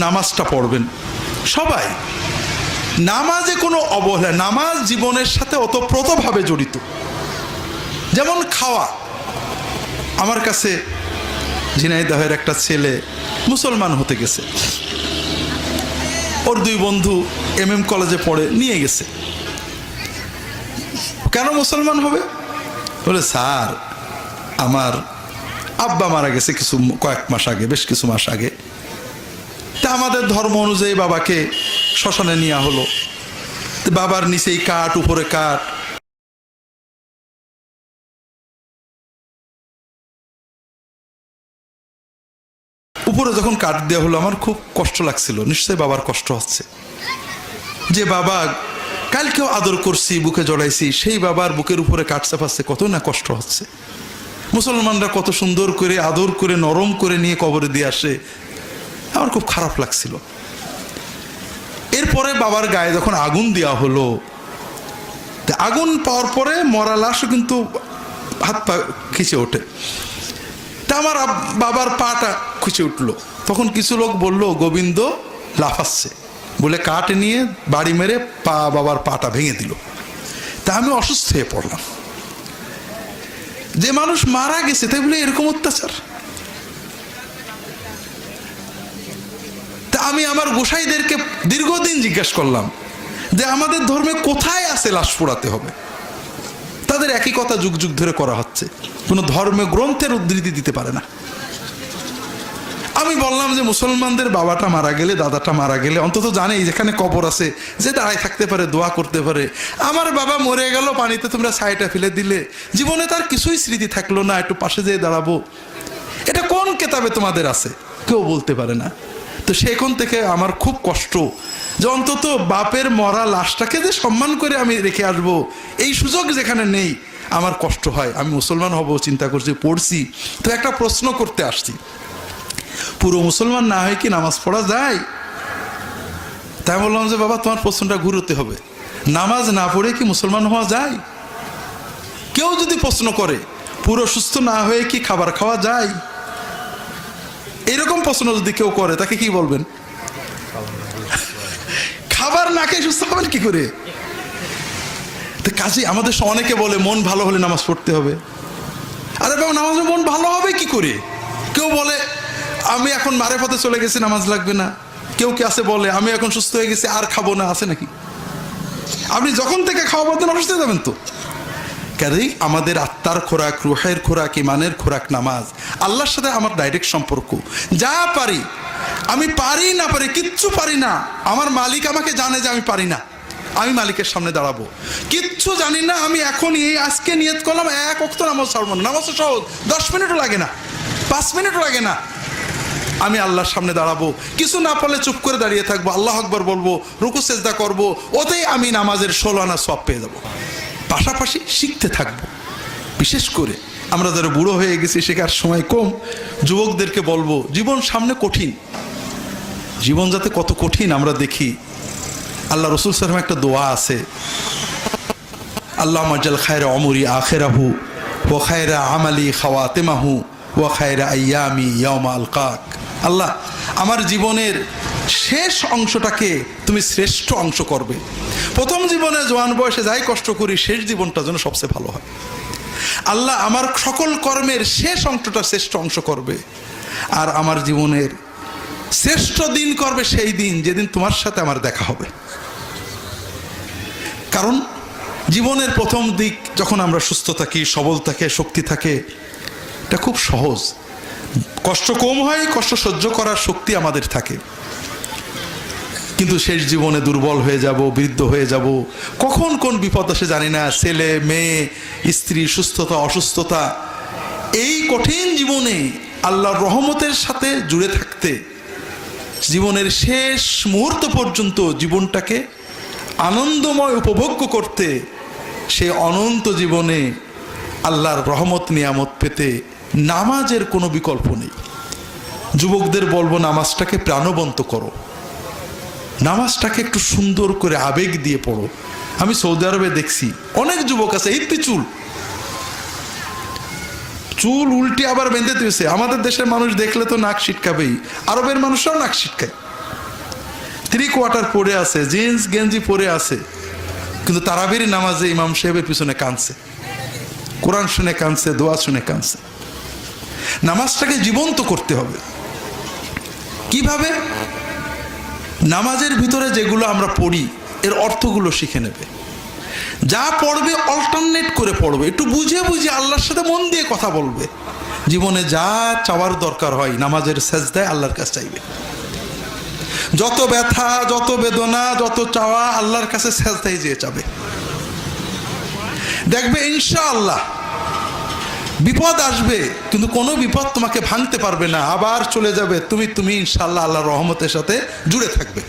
নামাজটা পড়বেন সবাই। নামাজে কোনো অবহেলা, নামাজ জীবনের সাথে ওতপ্রোতভাবে জড়িত। যেমন খাওয়া, আমার কাছে ঝিনাইদহের একটা ছেলে মুসলমান হতে গেছে, ওর 2 বন্ধু MM কলেজে পড়ে, নিয়ে গেছে। কেন মুসলমান হবে? বলে স্যার আমার আব্বা মারা গেছে কয়েক মাস আগে, বেশ কিছু মাস আগে, তা আমাদের ধর্ম অনুযায়ী বাবাকে শ্মশানে নেওয়া হলো। বাবার নিচেই কাঠ, উপরে কাঠ, উপরে যখন কাঠ দেওয়া হলো আমার খুব কষ্ট লাগছিল, নিশ্চয়ই বাবার কষ্ট হচ্ছে যে বাবা কালকেও আদর করছি, বুকে জড়াইছি, সেই বাবার বুকের উপরে কাঠ চাপাচ্ছে, কত না কষ্ট হচ্ছে। মুসলমানরা কত সুন্দর করে আদর করে নরম করে নিয়ে কবরে দিয়ে আসে, আমার খুব খারাপ লাগছিল। এরপরে বাবার গায়ে যখন আগুন দেওয়া হলো, আগুন পাওয়ার পরে মরা লাশও কিন্তু হাত পা খিচে ওঠে, তা আমার বাবার পাটা খুঁজে উঠলো। তখন কিছু লোক বলল গোবিন্দ লাফাচ্ছে বলে কাঠ নিয়ে বাড়ি মেরে বাবার পাটা ভেঙে দিল। তা আমি অসুস্থ হয়ে পড়লাম, যে মানুষ মারা গেছে তাই বলে এরকম অত্যাচার। তা আমি আমার গোসাইদেরকে দীর্ঘদিন জিজ্ঞাসা করলাম যে আমাদের ধর্মে কোথায় আছে লাশ পোড়াতে হবে? তাদের একই কথা যুগ যুগ ধরে করা হচ্ছে, কোনো ধর্মীয় গ্রন্থের উদ্ধৃতি দিতে পারে না। আমি বললাম যে মুসলমানদের বাবাটা মারা গেলে, দাদাটা মারা গেলে অন্তত জানে যেখানে কবর আছে, যে দাঁড়ায় থাকতে পারে, দোয়া করতে পারে। আমার বাবা মরে গেল, পানিতে তোমরা ছাইটা ফেলে দিলে, জীবনে তার কিছুই স্মৃতি থাকলো না, একটু পাশে যেয়ে দাঁড়াবো, এটা কোন কেতাবে তোমাদের আছে? কেউ বলতে পারে না। তো সেখান থেকে আমার খুব কষ্ট যে অন্তত বাপের মরা লাশটাকে যে সম্মান করে আমি রেখে আসবো, এই সুযোগ যেখানে নেই, আমার কষ্ট হয়। আমি মুসলমান হব চিন্তা করছি, পড়ছি, তো একটা প্রশ্ন করতে আসছি, পুরো মুসলমান না হয়ে কি নামাজ পড়া যায়? তাই বললাম যে বাবা তোমার প্রশ্নটা ঘুরতে হবে, নামাজ না পড়ে কি মুসলমান হওয়া যায়? কেউ যদি প্রশ্ন করে পুরো সুস্থ না হয়ে কি খাবার খাওয়া যায়, এরকম প্রশ্ন যদি কেউ করে, তাকে কি বলবেন? খাবার না খেয়ে সুস্থ হবেন কি করে? তো কাজে আমাদের অনেকে বলে মন ভালো হলে নামাজ পড়তে হবে। আরে বাবা নামাজে মন ভালো হবে কি করে? কেউ বলে আমি এখন মারেফতে চলে গেছি, নামাজ লাগবে না। কেউ কি আছে বলে আমি এখন সুস্থ হয়ে গেছি, আর খাবো না, আছে নাকি? আপনি যখন থেকে খাওয়া বলতেন অসুস্থ হয়ে যাবেন তো। কাজেই আমাদের আত্মার খোরাক, রুহের খোরাক, ইমানের খোরাক নামাজ। আল্লাহর সাথে আমার ডাইরেক্ট সম্পর্ক। যা পারি, আমি পারি না পারি, কিচ্ছু পারি না, আমার মালিক আমাকে জানে যে আমি পারি না, আমি মালিকের সামনে দাঁড়াবো। কিচ্ছু জানি না, আমি এখন এই আজকে নিয়ত করলাম 1 ওয়াক্ত নামাজ ছাড়বো না। নামাজ সহজ, 10 মিনিটও লাগে না, 5 মিনিটও লাগে না। আমি আল্লাহর সামনে দাঁড়াবো, কিছু না পারলে চুপ করে দাঁড়িয়ে থাকবো, আল্লাহ আকবার বলবো, রুকু সেজদা করবো, ওতেই আমি নামাজের 16 আনা সওয়াব পেয়ে যাবো। পাশাপাশি শিখতে থাকবো। বিশেষ করে আমরা যারা বুড়ো হয়ে গেছি, শেখার সময় কম, যুবকদেরকে বলবো জীবন সামনে কঠিন, জীবন যাতে কত কঠিন আমরা দেখি। আল্লাহ রসুল সাল্লাল্লাহু আলাইহি ওয়াসাল্লাম একটা দোয়া আছে, আল্লাহুম্মা জাল খায়রা উমরি আখিরাহু ওয়া খায়রা আমালি খাওয়াতিমাহু ওয়া খায়রা আইয়ামি ইয়াউমা আলকাক। আল্লাহ আমার জীবনের শেষ অংশটাকে তুমি শ্রেষ্ঠ অংশ করবে। প্রথম জীবনে জওয়ান বয়সে যাই কষ্ট করি, শেষ জীবনটা যেন সবচেয়ে ভালো হয়। আল্লাহ আমার সকল কর্মের শেষ অংশটা শ্রেষ্ঠ অংশ করবে, আর আমার জীবনের শ্রেষ্ঠ দিন করবে সেই দিন যেদিন তোমার সাথে আমার দেখা হবে। কারণ জীবনের প্রথম দিক যখন আমরা সুস্থ থাকি, সবল থাকে, শক্তি থাকে, এটা খুব সহজ, কষ্ট কম হয়, কষ্ট সহ্য করার শক্তি আমাদের থাকে। কিন্তু শেষ জীবনে দুর্বল হয়ে যাব, বৃদ্ধ হয়ে যাব, কখন কোন বিপদ আসে জানি না, ছেলে মেয়ে, স্ত্রী, সুস্থতা, অসুস্থতা, এই কঠিন জীবনে আল্লাহর রহমতের সাথে জুড়ে থাকতে, জীবনের শেষ মুহূর্ত পর্যন্ত জীবনটাকে আনন্দময় উপভোগ্য করতে, সেই অনন্ত জীবনে আল্লাহর রহমত নিয়ামত পেতে নামাজের কোনো বিকল্প নেই। যুবকদের বলবো নামাজটাকে প্রাণবন্ত করো, নামাজটাকে একটু সুন্দর করে আবেগ দিয়ে পড়ো। আমি সৌদি আরবে দেখছি অনেক যুবক আছে ইত্তি চুল উল্টে আবার বেঁধে দিয়েছে। আমাদের দেশের মানুষ দেখলে তো নাক ছিটকাবেই, আরবের মানুষরাও নাক ছিটকায়, 3/4 পরে আছে, জিন্স গেঞ্জি পরে আছে, কিন্তু তারাবির নামাজে ইমাম সাহেবের পিছনে কাঁদছে, কোরআন শুনে কাঁদছে, দোয়া শুনে কাঁদছে। নামাজটাকে জীবন্ত করতে হবে। কিভাবে? নামাজের ভিতরে যেগুলো আমরা পড়ি এর অর্থগুলো শিখে নেবে। যা পড়বে অল্টারনেট করে পড়বে, একটু বুঝে বুঝে আল্লাহর সাথে মন দিয়ে কথা বলবে। জীবনে যা চাওয়ার দরকার হয় নামাজের সেজদায় আল্লাহর কাছে চাইবে। যত ব্যথা, যত বেদনা, যত চাওয়া আল্লাহর কাছে সেজদায় যেয়ে চাবে। দেখবে ইনশাআল্লাহ বিপদ আসবে, কিন্তু কোনো বিপদ তোমাকে ভাঙতে পারবে না, আবার চলে যাবে। তুমি ইনশাআল্লাহ আল্লাহর রহমতের সাথে জুড়ে থাকবে।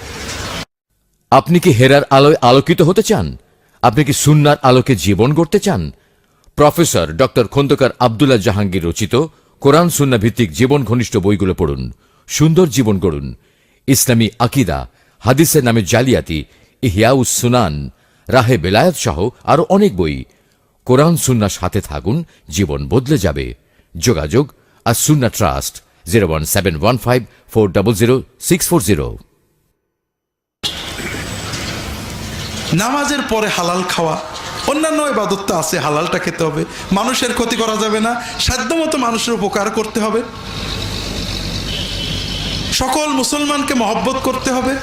আপনি কি হেরার আলোয় আলোকিত হতে চান? আপনি কি সুন্নাহর আলোকে জীবন গড়তে চান? প্রফেসর ডক্টর খন্দকার আব্দুল্লাহ জাহাঙ্গীর রচিত কোরআন সুন্নাহ ভিত্তিক জীবন ঘনিষ্ঠ বইগুলো পড়ুন, সুন্দর জীবন গড়ুন। ইসলামী আকীদা, হাদিসের নামে জালিয়াতি, ইহয়াউস সুনান, রাহে বেলায়েত সহ আরো অনেক বই। কোরআন সুন্নাহর সাথে থাকুন, জীবন বদলে যাবে। যোগাযোগ আর সুন্নাহ ট্রাস্ট 01715400640। নামাজের পরে হালাল খাওয়া, অন্যান্য ইবাদত তো আছে, হালালটা খেতে হবে। মানুষের ক্ষতি করা যাবে না, সাধ্যমতো মানুষের উপকার করতে হবে। সকল মুসলমানকে মহব্বত করতে হবে।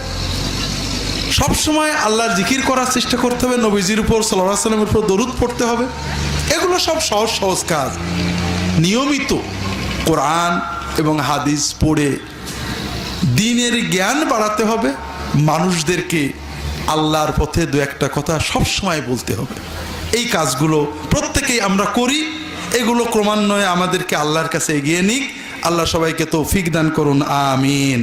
সবসময় আল্লাহর জিকির করার চেষ্টা করতে হবে। নবীজির উপর সাল্লাল্লাহু আলাইহি ওয়াসাল্লামের উপর দরুদ পড়তে হবে। এগুলো সব সহজ সহজ কাজ। নিয়মিত কোরআন এবং হাদিস পড়ে দ্বীনের জ্ঞান বাড়াতে হবে। মানুষদেরকে আল্লাহর পথে দু একটা কথা সবসময় বলতে হবে। এই কাজগুলো প্রত্যেকেই আমরা করি। এগুলো ক্রমান্বয়ে আমাদেরকে আল্লাহর কাছে এগিয়ে নিক। আল্লাহ সবাইকে তৌফিক দান করুন, আমিন।